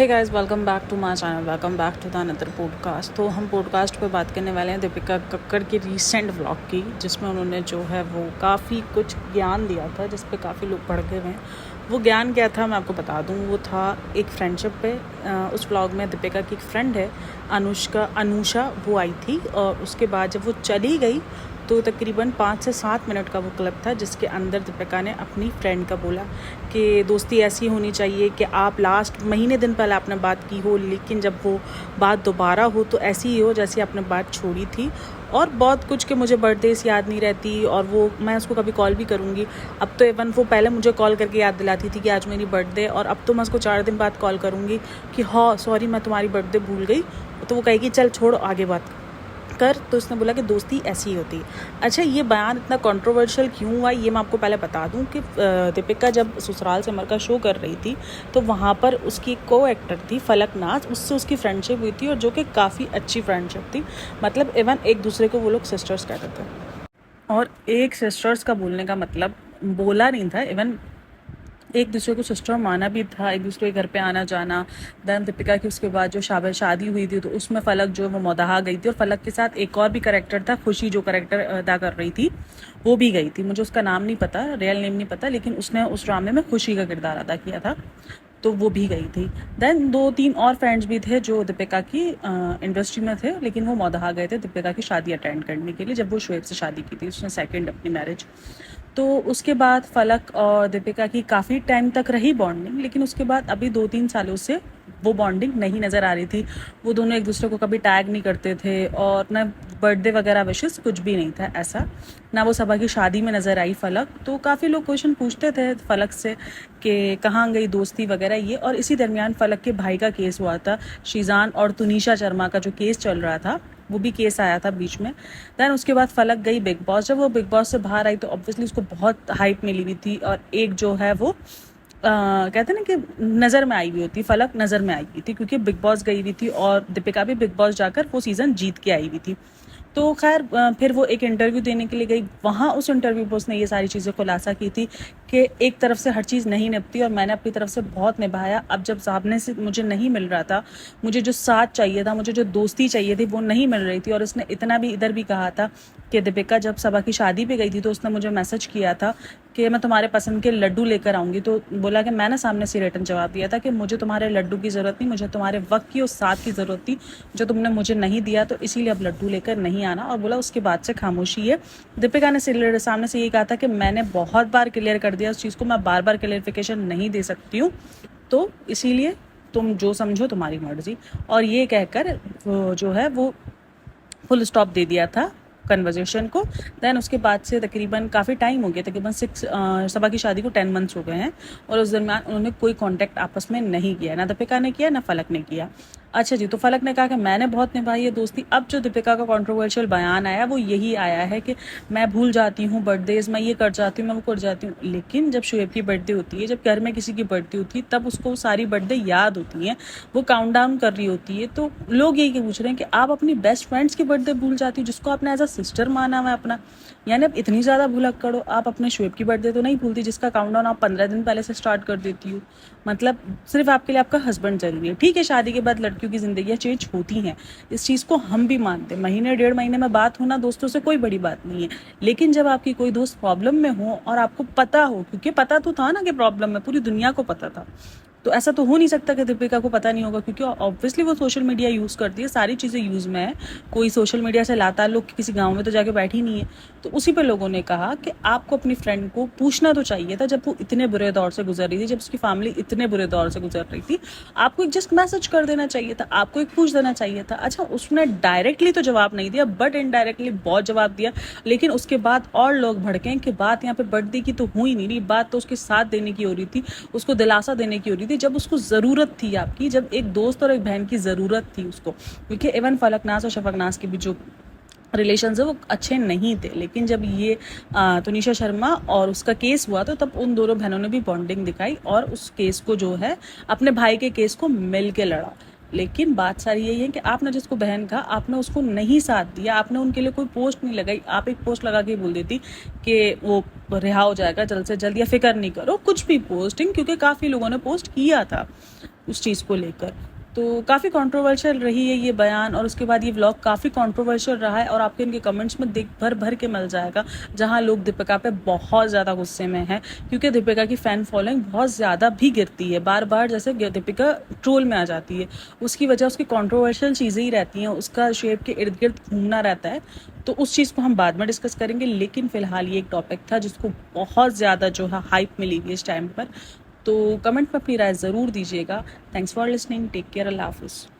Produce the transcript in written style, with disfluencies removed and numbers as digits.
Hey guys, welcome back to my channel, welcome back to the another podcast. तो हम podcast पे बात करने वाले हैं दीपिका कक्कड़ के रीसेंट व्लॉग की, जिसमें उन्होंने जो है वो काफ़ी कुछ ज्ञान दिया था, जिस पे काफ़ी लोग भड़के हुए हैं। वो ज्ञान क्या था मैं आपको बता दूं, वो था एक फ्रेंडशिप पे। उस व्लॉग में दीपिका की एक फ्रेंड है अनुषा, वो आई थी और उसके बाद जब वो चली गई तो तकरीबन 5 से 7 मिनट का वो क्लिप था, जिसके अंदर दीपिका ने अपनी फ्रेंड का बोला कि दोस्ती ऐसी होनी चाहिए कि आप लास्ट महीने दिन पहले आपने बात की हो, लेकिन जब वो बात दोबारा हो तो ऐसी ही हो जैसी आपने बात छोड़ी थी। और बहुत कुछ कि मुझे बर्थडेज याद नहीं रहती और वो मैं उसको कभी कॉल भी करूँगी। अब तो इवन वो पहले मुझे कॉल करके याद दिलाती थी कि आज मेरी बर्थडे, और अब तो मैं उसको 4 दिन बाद कॉल करूँगी कि हाँ सॉरी मैं तुम्हारी बर्थडे भूल गई, तो वो कहेगी चल छोड़ आगे बात कर। तो उसने बोला कि दोस्ती ऐसी ही होती है। अच्छा, ये बयान इतना कंट्रोवर्शियल क्यों हुआ ये मैं आपको पहले बता दूं कि दीपिका जब ससुराल सिमर का शो कर रही थी तो वहाँ पर उसकी को एक्टर थी फलक नाज, उससे उसकी फ्रेंडशिप हुई थी और जो कि काफ़ी अच्छी फ्रेंडशिप थी। मतलब इवन एक दूसरे को वो लोग सिस्टर्स कहते थे, और एक सिस्टर्स का बोलने का मतलब बोला नहीं था, इवन एक दूसरे को सिस्टर माना भी था, एक दूसरे के घर पे आना जाना। देन दीपिका की उसके बाद जो शादी हुई थी तो उसमें फलक जो वो मौदहा गई थी, और फलक के साथ एक और भी करेक्टर था, खुशी जो करेक्टर अदा कर रही थी वो भी गई थी। मुझे उसका नाम नहीं पता, रियल नेम नहीं पता, लेकिन उसने उस ड्रामे में खुशी का किरदार अदा किया था, तो वो भी गई थी। देन 2-3 और फ्रेंड्स भी थे जो दीपिका की इंडस्ट्री में थे, लेकिन वो मौदहा गए थे दीपिका की शादी अटेंड करने के लिए जब वो शोएब से शादी की थी, उसने सेकंड अपनी मैरिज। तो उसके बाद फलक और दीपिका की काफ़ी टाइम तक रही बॉन्डिंग, लेकिन उसके बाद अभी 2-3 सालों से वो बॉन्डिंग नहीं नज़र आ रही थी। वो दोनों एक दूसरे को कभी टैग नहीं करते थे और ना बर्थडे वगैरह विशेस कुछ भी नहीं था ऐसा, ना वो सबा की शादी में नज़र आई फलक। तो काफ़ी लोग क्वेश्चन पूछते थे फलक से कि कहाँ गई दोस्ती वगैरह ये। और इसी दरमियान फलक के भाई का केस हुआ था, शीजान और तुनिशा शर्मा का जो केस चल रहा था, वो भी केस आया था बीच में। दैन उसके बाद फलक गई बिग बॉस। जब वो बिग बॉस से बाहर आई तो ऑब्वियसली उसको बहुत हाइप मिली हुई थी, और एक जो है वो कहते हैं ना कि नज़र में आई हुई होती, फलक नज़र में आई हुई थी क्योंकि बिग बॉस गई हुई थी और दीपिका भी बिग बॉस जाकर वो सीज़न जीत के आई हुई थी। तो खैर फिर वो एक इंटरव्यू देने के लिए गई, वहाँ उस इंटरव्यू पर उसने ये सारी चीज़ें खुलासा की थी कि एक तरफ से हर चीज़ नहीं निपती और मैंने अपनी तरफ से बहुत निभाया। अब जब सामने से मुझे नहीं मिल रहा था, मुझे जो साथ चाहिए था, मुझे जो दोस्ती चाहिए थी वो नहीं मिल रही थी। और इसने इतना भी इधर भी कहा था कि दीपिका जब सबा की शादी पे गई थी तो उसने मुझे मैसेज किया था कि मैं तुम्हारे पसंद के लड्डू लेकर आऊँगी। तो बोला कि मैंने सामने से रिटर्न जवाब दिया था कि मुझे तुम्हारे लड्डू की ज़रूरत नहीं, मुझे तुम्हारे वक्त की और साथ की ज़रूरत थी जो तुमने मुझे नहीं दिया, तो इसीलिए अब लड्डू लेकर नहीं आना। और बोला उसके बाद से खामोशी है। दीपिका ने सामने से ये कहा था कि मैंने बहुत बार क्लियर कर दिया उस चीज़ को, मैं बार बार क्लियरिफिकेशन नहीं दे सकती हूँ, तो इसीलिए तुम जो समझो तुम्हारी मर्जी। और ये कहकर जो है वो फुल स्टॉप दे दिया था कन्वर्जेशन को। दैन उसके बाद से तकरीबन काफ़ी टाइम हो गया, तकरीबन सबा की शादी को 10 मंथ्स हो गए हैं, और उस दरमियान उन्होंने कोई कांटेक्ट आपस में नहीं किया, ना दीपिका ने किया ना फलक ने किया। अच्छा जी, तो फलक ने कहा कि मैंने बहुत निभाई है दोस्ती। अब जो दीपिका का कंट्रोवर्शियल बयान आया वो यही आया है कि मैं भूल जाती हूँ बर्थडेज, मैं ये कर जाती हूँ, मैं वो कर जाती हूँ। लेकिन जब शोएब की बर्थडे होती है, जब घर में किसी की बर्थडे होती है, तब उसको सारी बर्थडे याद होती हैं, वो काउंट डाउन कर रही होती है। तो लोग यही पूछ रहे हैं कि आप अपनी बेस्ट फ्रेंड्स की बर्थडे भूल जाती हो जिसको आपने एज अ सिस्टर माना हुआ है अपना, यानी अब इतनी ज़्यादा भूलक करो। आप अपने शोएब की बर्थडे तो नहीं भूलती जिसका काउंटडाउन आप 15 दिन पहले से स्टार्ट कर देती हो। मतलब सिर्फ आपके लिए आपका हस्बैंड जरूरी है। ठीक है, शादी के बाद लड़कियों की ज़िंदगियाँ चेंज होती हैं, इस चीज़ को हम भी मानते हैं। महीने 1.5 महीने में बात होना दोस्तों से कोई बड़ी बात नहीं है, लेकिन जब आपकी कोई दोस्त प्रॉब्लम में हो और आपको पता हो, क्योंकि पता तो था ना कि प्रॉब्लम में पूरी दुनिया को पता था, तो ऐसा तो हो नहीं सकता कि दीपिका को पता नहीं होगा, क्योंकि ऑब्वियसली वो सोशल मीडिया यूज़ करती है, सारी चीज़ें यूज़ में है। कोई सोशल मीडिया से लाता लोग किसी गांव में तो जाके बैठी नहीं है। तो उसी पे लोगों ने कहा कि आपको अपनी फ्रेंड को पूछना तो चाहिए था जब वो इतने बुरे दौर से गुजर रही थी, जब उसकी फैमिली इतने बुरे दौर से गुजर रही थी, आपको एक जस्ट मैसेज कर देना चाहिए था, आपको एक पूछ देना चाहिए था। अच्छा, उसने डायरेक्टली तो जवाब नहीं दिया, बट इनडायरेक्टली बहुत जवाब दिया। लेकिन उसके बाद और लोग भड़के कि बात यहाँ पे बर्थडे की तो हुई नहीं रही, बात तो उसके साथ देने की हो रही थी, उसको दिलासा देने की हो रही थी जब उसको ज़रूरत थी आपकी, जब एक दोस्त और एक बहन की ज़रूरत थी उसको। क्योंकि इवन फलकनाज और शफकनाज के भी जो रिलेशन है वो अच्छे नहीं थे, लेकिन जब ये तुनिशा शर्मा और उसका केस हुआ तो तब उन दोनों बहनों ने भी बॉन्डिंग दिखाई और उस केस को जो है अपने भाई के केस को मिल के लड़ा। लेकिन बात सारी यही है कि आपने जिसको बहन कहा आपने उसको नहीं साथ दिया, आपने उनके लिए कोई पोस्ट नहीं लगाई। आप एक पोस्ट लगा के बोल देती कि वो रिहा हो जाएगा जल्द से जल्द, या फिक्र नहीं करो कुछ भी पोस्टिंग, क्योंकि काफ़ी लोगों ने पोस्ट किया था। उस चीज़ को लेकर। तो काफ़ी कंट्रोवर्शियल रही है ये बयान, और उसके बाद ये व्लॉग काफ़ी कंट्रोवर्शियल रहा है, और आपके इनके कमेंट्स में देख भर भर के मिल जाएगा जहाँ लोग दीपिका पे बहुत ज़्यादा गुस्से में हैं, क्योंकि दीपिका की फ़ैन फॉलोइंग बहुत ज़्यादा भी गिरती है, बार बार जैसे दीपिका ट्रोल में आ जाती है। उसकी वजह उसकी कंट्रोवर्शियल चीज़ें ही रहती हैं, उसका शेप के इर्द गिर्द घूमना रहता है। तो उस चीज़ को हम बाद में डिस्कस करेंगे, लेकिन फ़िलहाल ये एक टॉपिक था जिसको बहुत ज़्यादा जो है हाइप मिली हुई इस टाइम पर। तो कमेंट में अपनी राय ज़रूर दीजिएगा। Thanks for listening, take care, अल्लाह हाफिज़।